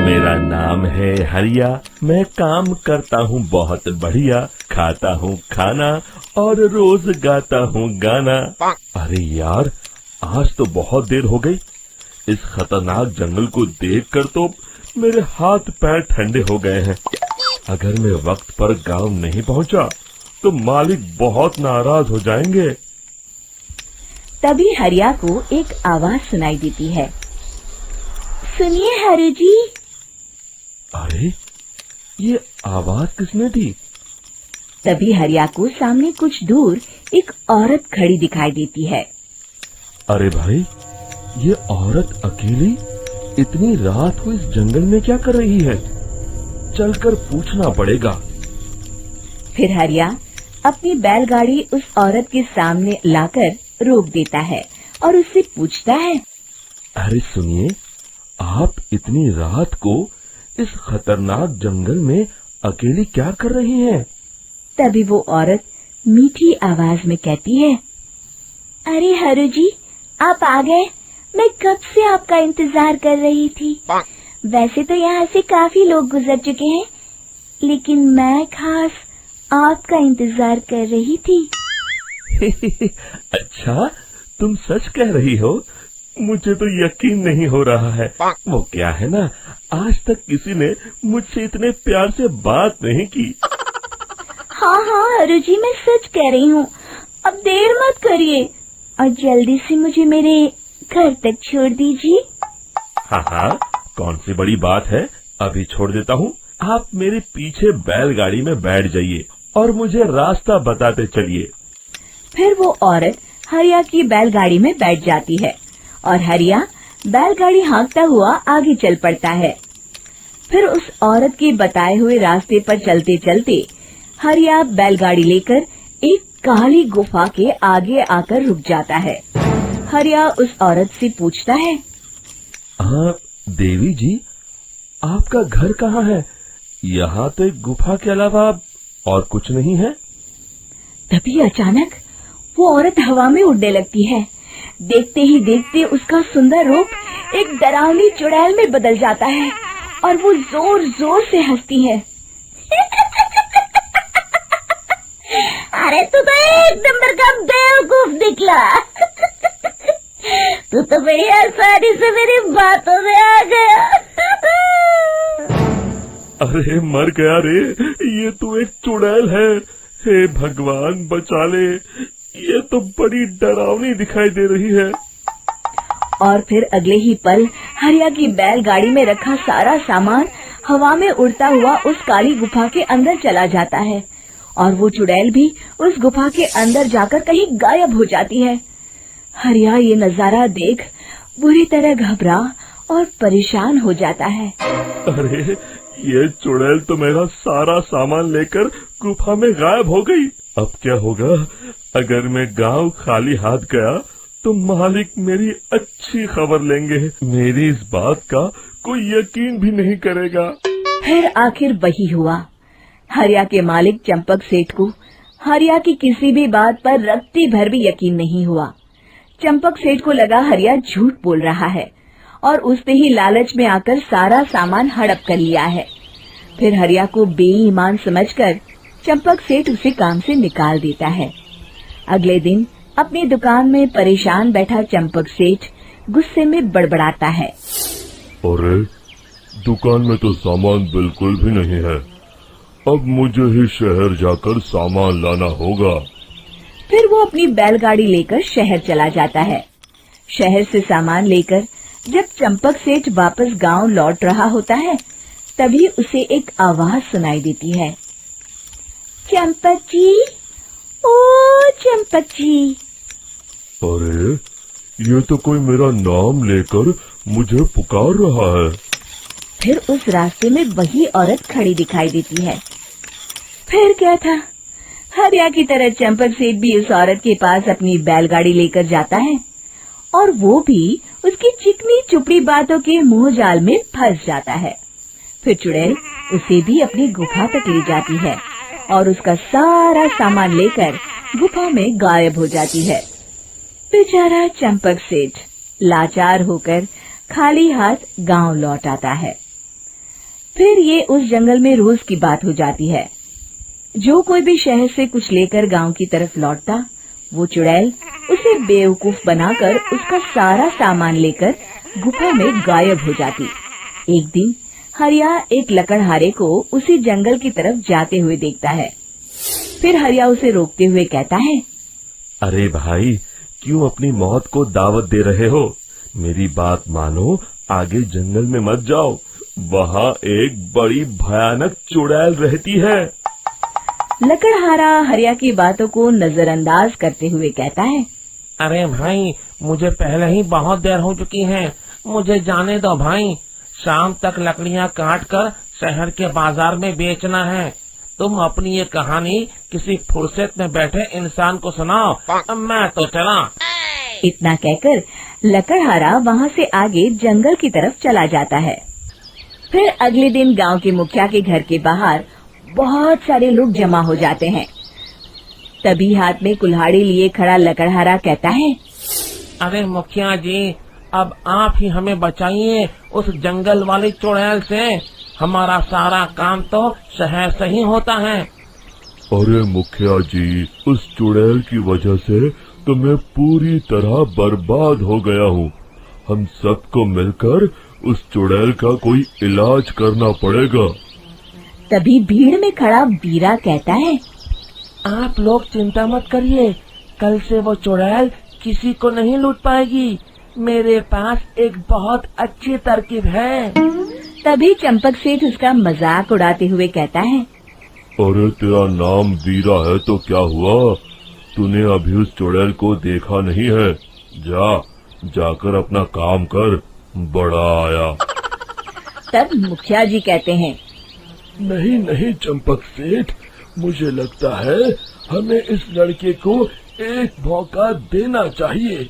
मेरा नाम है हरिया, मैं काम करता हूँ बहुत बढ़िया, खाता हूँ खाना और रोज गाता हूँ गाना। अरे यार, आज तो बहुत देर हो गई। इस खतरनाक जंगल को देखकर तो मेरे हाथ पैर ठंडे हो गए हैं। अगर मैं वक्त पर गांव नहीं पहुंचा तो मालिक बहुत नाराज हो जाएंगे। तभी हरिया को एक आवाज सुनाई देती है। सुनिए हरु जी। अरे, ये आवाज किसने दी? तभी हरिया को सामने कुछ दूर एक औरत खड़ी दिखाई देती है। अरे भाई, ये औरत अकेली इतनी रात को इस जंगल में क्या कर रही है? चलकर पूछना पड़ेगा। फिर हरिया अपनी बैलगाड़ी उस औरत के सामने लाकर रोक देता है और उससे पूछता है। अरे सुनिए, आप इतनी रात को इस खतरनाक जंगल में अकेली क्या कर रही हैं? तभी वो औरत मीठी आवाज में कहती है, अरे हरु जी, आप आ गए। मैं कब से आपका इंतजार कर रही थी। वैसे तो यहाँ से काफी लोग गुजर चुके हैं, लेकिन मैं खास आपका इंतजार कर रही थी। अच्छा, तुम सच कह रही हो? मुझे तो यकीन नहीं हो रहा है। वो क्या है ना, आज तक किसी ने मुझसे इतने प्यार से बात नहीं की। हाँ हाँ हरु जी, मैं सच कह रही हूँ। अब देर मत करिए और जल्दी से मुझे मेरे घर तक छोड़ दीजिए। हाँ हाँ, कौन सी बड़ी बात है, अभी छोड़ देता हूँ। आप मेरे पीछे बैलगाड़ी में बैठ जाइए और मुझे रास्ता बताते चलिए। फिर वो औरत हरिया की बैलगाड़ी में बैठ जाती है और हरिया बैलगाड़ी हाँकता हुआ आगे चल पड़ता है। फिर उस औरत के बताए हुए रास्ते पर चलते चलते हरिया बैलगाड़ी लेकर एक काली गुफा के आगे आकर रुक जाता है। हरिया उस औरत से पूछता है, हाँ देवी जी, आपका घर कहाँ है? यहाँ तो एक गुफा के अलावा और कुछ नहीं है। तभी अचानक वो औरत हवा में उड़ने लगती है। देखते ही देखते उसका सुंदर रूप एक डरावनी चुड़ैल में बदल जाता है और वो जोर जोर से हंसती है। अरे तू तो एक नंबर का बेवकूफ निकला। तू तो बड़ी आसानी से मेरी बातों में आ गया। अरे मर गया रे, ये तो एक चुड़ैल है। हे भगवान बचा ले, ये तो बड़ी डरावनी दिखाई दे रही है। और फिर अगले ही पल हरिया की बैलगाड़ी में रखा सारा सामान हवा में उड़ता हुआ उस काली गुफा के अंदर चला जाता है और वो चुड़ैल भी उस गुफा के अंदर जाकर कहीं गायब हो जाती है। हरिया ये नजारा देख बुरी तरह घबरा और परेशान हो जाता है। अरे, ये चुड़ैल तो मेरा सारा सामान लेकर गुफा में गायब हो गई। अब क्या होगा? अगर मैं गांव खाली हाथ गया तो मालिक मेरी अच्छी खबर लेंगे। मेरी इस बात का कोई यकीन भी नहीं करेगा। फिर आखिर वही हुआ। हरिया के मालिक चंपक सेठ को हरिया की किसी भी बात पर रत्ती भर भी यकीन नहीं हुआ। चंपक सेठ को लगा हरिया झूठ बोल रहा है और उसने ही लालच में आकर सारा सामान हड़प कर लिया है। फिर हरिया को बेईमान समझकर चंपक सेठ उसे काम से निकाल देता है। अगले दिन अपनी दुकान में परेशान बैठा चंपक सेठ गुस्से में बड़बड़ाता है। अरे, दुकान में तो सामान बिल्कुल भी नहीं है। अब मुझे ही शहर जाकर सामान लाना होगा। फिर वो अपनी बैलगाड़ी लेकर शहर चला जाता है। शहर से सामान लेकर जब चंपक सेठ वापस गांव लौट रहा होता है, तभी उसे एक आवाज सुनाई देती है। चंपक जी, ओ चंपक जी। अरे, ये तो कोई मेरा नाम लेकर मुझे पुकार रहा है। फिर उस रास्ते में वही औरत खड़ी दिखाई देती है। फिर क्या था, हरिया की तरह चंपक सेठ भी उस औरत के पास अपनी बैलगाड़ी लेकर जाता है और वो भी उसकी चिकनी चुपड़ी बातों के मुंह जाल में फंस जाता है। फिर चुड़ैल उसे भी अपनी गुफा तक ले जाती है और उसका सारा सामान लेकर गुफा में गायब हो जाती है। बेचारा चंपक सेठ लाचार होकर खाली हाथ गांव लौट आता है। फिर ये उस जंगल में रोज की बात हो जाती है। जो कोई भी शहर से कुछ लेकर गांव की तरफ लौटता, वो चुड़ैल उसे बेवकूफ बनाकर उसका सारा सामान लेकर गुफा में गायब हो जाती। एक दिन हरिया एक लकड़हारे को उसी जंगल की तरफ जाते हुए देखता है। फिर हरिया उसे रोकते हुए कहता है, अरे भाई, क्यों अपनी मौत को दावत दे रहे हो? मेरी बात मानो, आगे जंगल में मत जाओ, वहाँ एक बड़ी भयानक चुड़ैल रहती है। लकड़हारा हरिया की बातों को नजरअंदाज करते हुए कहता है, अरे भाई, मुझे पहले ही बहुत देर हो चुकी है, मुझे जाने दो भाई। शाम तक लकड़ियाँ काट कर शहर के बाजार में बेचना है। तुम अपनी ये कहानी किसी फुर्सत में बैठे इंसान को सुनाओ, मैं तो चला। इतना कहकर लकड़हारा वहाँ से आगे जंगल की तरफ चला जाता है। फिर अगले दिन गांव के मुखिया के घर के बाहर बहुत सारे लोग जमा हो जाते हैं। तभी हाथ में कुल्हाड़ी लिए खड़ा लकड़हारा कहता है, अरे मुखिया जी, अब आप ही हमें बचाइए उस जंगल वाली चुड़ैल से। हमारा सारा काम तो शहर से ही होता है। अरे मुखिया जी, उस चुड़ैल की वजह से तो मैं पूरी तरह बर्बाद हो गया हूँ। हम सबको मिलकर उस चुड़ैल का कोई इलाज करना पड़ेगा। तभी भीड़ में खड़ा वीरा कहता है, आप लोग चिंता मत करिए, कल से वो चुड़ैल किसी को नहीं लूट पाएगी। मेरे पास एक बहुत अच्छी तरकीब है। तभी चंपक सेठ उसका मजाक उड़ाते हुए कहता है, अरे तेरा नाम वीरा है तो क्या हुआ? तूने अभी उस चुड़ैल को देखा नहीं है? जाकर अपना काम कर, बड़ा आया। तब मुखिया जी कहते हैं, नहीं चंपक सेठ, मुझे लगता है हमें इस लड़के को एक मौका देना चाहिए।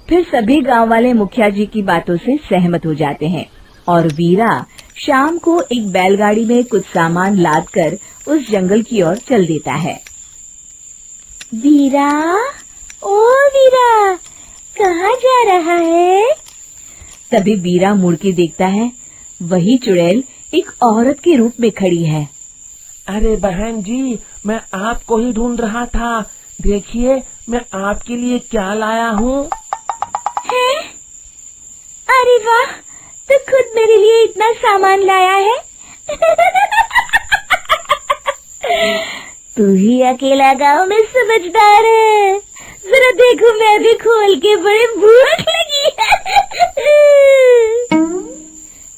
फिर सभी गांव वाले मुखिया जी की बातों से सहमत हो जाते हैं और वीरा शाम को एक बैलगाड़ी में कुछ सामान लादकर उस जंगल की ओर चल देता है। वीरा, ओ वीरा, कहाँ जा रहा है? तभी वीरा मुड़ के देखता है, वही चुड़ैल एक औरत के रूप में खड़ी है। अरे बहन जी, मैं आपको ही ढूंढ रहा था। देखिए, मैं आपके लिए क्या लाया हूँ। हैं? अरे वाह, तो खुद मेरे लिए इतना सामान लाया है। तू ही अकेला गांव में समझदार है। जरा देखो, मैं भी खोल के, बड़े भूख लगी है।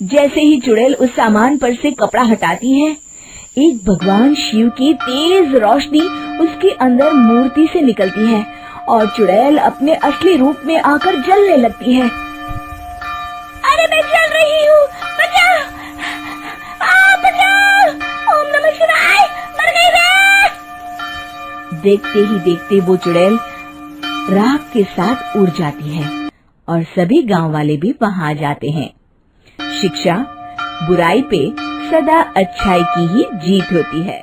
जैसे ही चुड़ैल उस सामान पर से कपड़ा हटाती है, एक भगवान शिव की तेज रोशनी उसके अंदर मूर्ति से निकलती है और चुड़ैल अपने असली रूप में आकर जलने लगती है। अरे मैं जल रही हूँ, बचाओ! बचाओ! ओम नमः शिवाय, मर गई मैं! देखते ही देखते वो चुड़ैल राख के साथ उड़ जाती है और सभी गांव वाले भी वहां जाते हैं। शिक्षा बुराई पे सदा अच्छाई की ही जीत होती है।